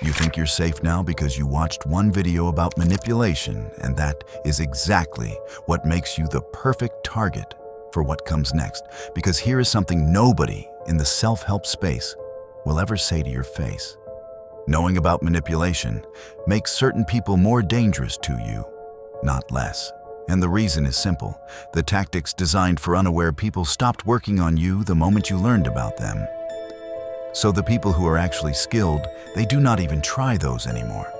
You think you're safe now because you watched one video about manipulation, and that is exactly what makes you the perfect target for what comes next. Because here is something nobody in the self-help space will ever say to your face. Knowing about manipulation makes certain people more dangerous to you, not less. And the reason is simple. The tactics designed for unaware people stopped working on you the moment you learned about them. So the people who are actually skilled, they do not even try those anymore.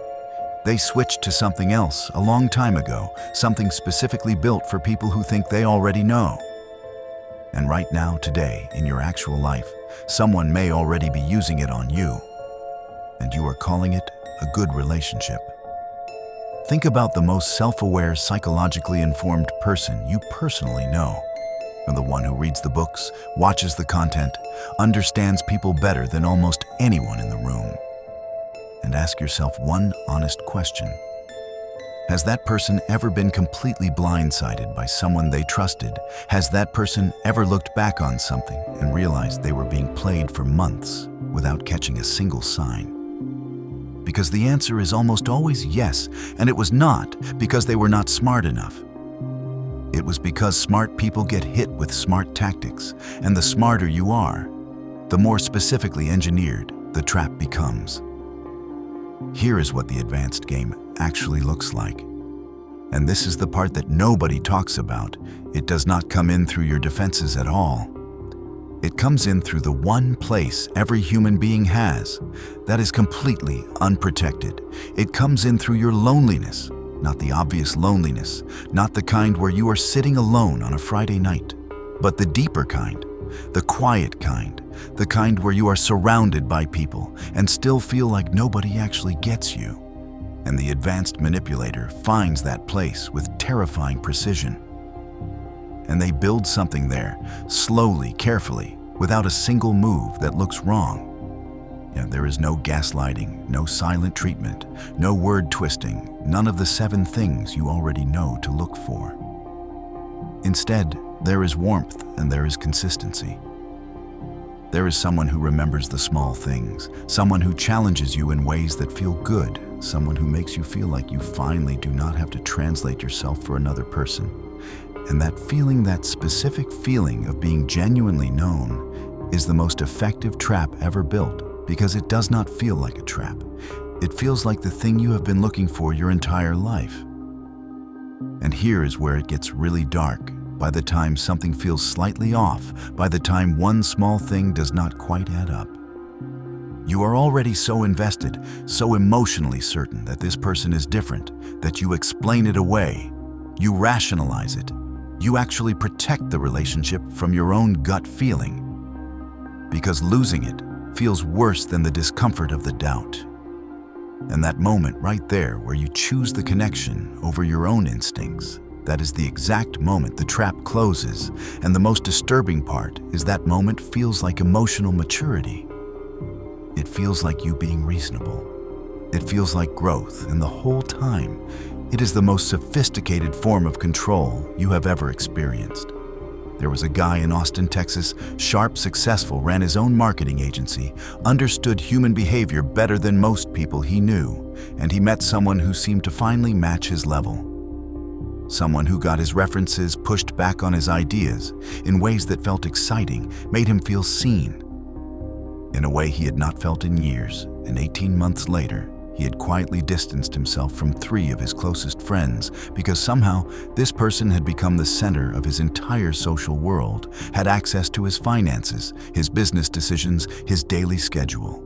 They switched to something else a long time ago, something specifically built for people who think they already know. And right now, today, in your actual life, someone may already be using it on you, and you are calling it a good relationship. Think about the most self-aware, psychologically informed person you personally know. Or the one who reads the books, watches the content, understands people better than almost anyone in the room. And ask yourself one honest question. Has that person ever been completely blindsided by someone they trusted? Has that person ever looked back on something and realized they were being played for months without catching a single sign? Because the answer is almost always yes, and it was not because they were not smart enough. It was because smart people get hit with smart tactics, and the smarter you are, the more specifically engineered the trap becomes. Here is what the advanced game actually looks like. And this is the part that nobody talks about. It does not come in through your defenses at all. It comes in through the one place every human being has that is completely unprotected. It comes in through your loneliness, not the obvious loneliness, not the kind where you are sitting alone on a Friday night, but the deeper kind, the quiet kind, the kind where you are surrounded by people and still feel like nobody actually gets you. And the advanced manipulator finds that place with terrifying precision. And they build something there, slowly, carefully, without a single move that looks wrong. There is no gaslighting, no silent treatment, no word twisting, none of the 7 things you already know to look for. Instead, there is warmth and there is consistency. There is someone who remembers the small things, someone who challenges you in ways that feel good, someone who makes you feel like you finally do not have to translate yourself for another person. And that feeling, that specific feeling of being genuinely known, is the most effective trap ever built, because it does not feel like a trap. It feels like the thing you have been looking for your entire life. And here is where it gets really dark. By the time something feels slightly off, by the time one small thing does not quite add up, you are already so invested, so emotionally certain that this person is different, that you explain it away, you rationalize it, you actually protect the relationship from your own gut feeling, because losing it feels worse than the discomfort of the doubt. And that moment right there where you choose the connection over your own instincts, that is the exact moment the trap closes. And the most disturbing part is that moment feels like emotional maturity. It feels like you being reasonable. It feels like growth, and the whole time, it is the most sophisticated form of control you have ever experienced. There was a guy in Austin, Texas, sharp, successful, ran his own marketing agency, understood human behavior better than most people he knew, and he met someone who seemed to finally match his level. Someone who got his references, pushed back on his ideas in ways that felt exciting, made him feel seen. In a way he had not felt in years, and 18 months later, he had quietly distanced himself from 3 of his closest friends because somehow this person had become the center of his entire social world, had access to his finances, his business decisions, his daily schedule.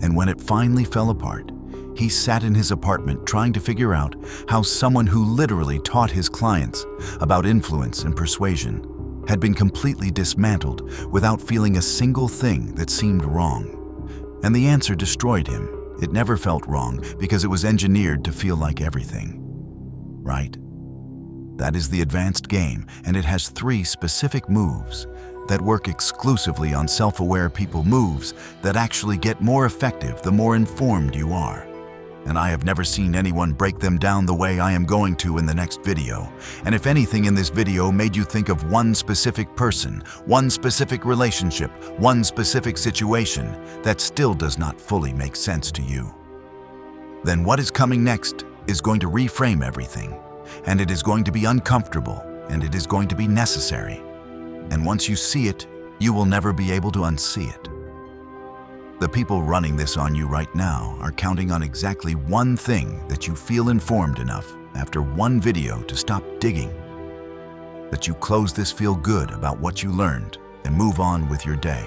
And when it finally fell apart, he sat in his apartment trying to figure out how someone who literally taught his clients about influence and persuasion had been completely dismantled without feeling a single thing that seemed wrong. And the answer destroyed him. It never felt wrong because it was engineered to feel like everything. Right? That is the advanced game, and it has 3 specific moves that work exclusively on self-aware people, moves that actually get more effective the more informed you are. And I have never seen anyone break them down the way I am going to in the next video. And if anything in this video made you think of one specific person, one specific relationship, one specific situation, that still does not fully make sense to you. then what is coming next is going to reframe everything, and it is going to be uncomfortable, and it is going to be necessary. And once you see it, you will never be able to unsee it. The people running this on you right now are counting on exactly one thing: that you feel informed enough after one video to stop digging, that you close this feel good about what you learned and move on with your day.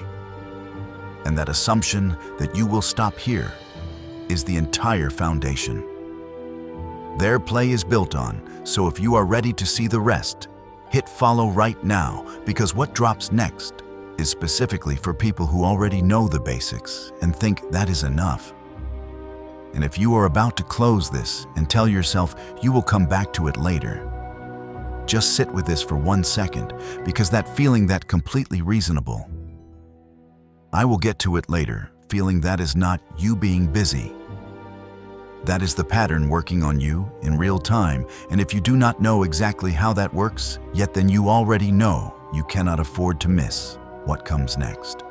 And that assumption that you will stop here is the entire foundation their play is built on. So if you are ready to see the rest, hit follow right now, because what drops next is specifically for people who already know the basics and think that is enough. And if you are about to close this and tell yourself you will come back to it later, just sit with this for 1 second, because that feeling that completely reasonable, I will get to it later, feeling that is not you being busy. That is the pattern working on you in real time, and if you do not know exactly how that works, yet then you already know you cannot afford to miss what comes next.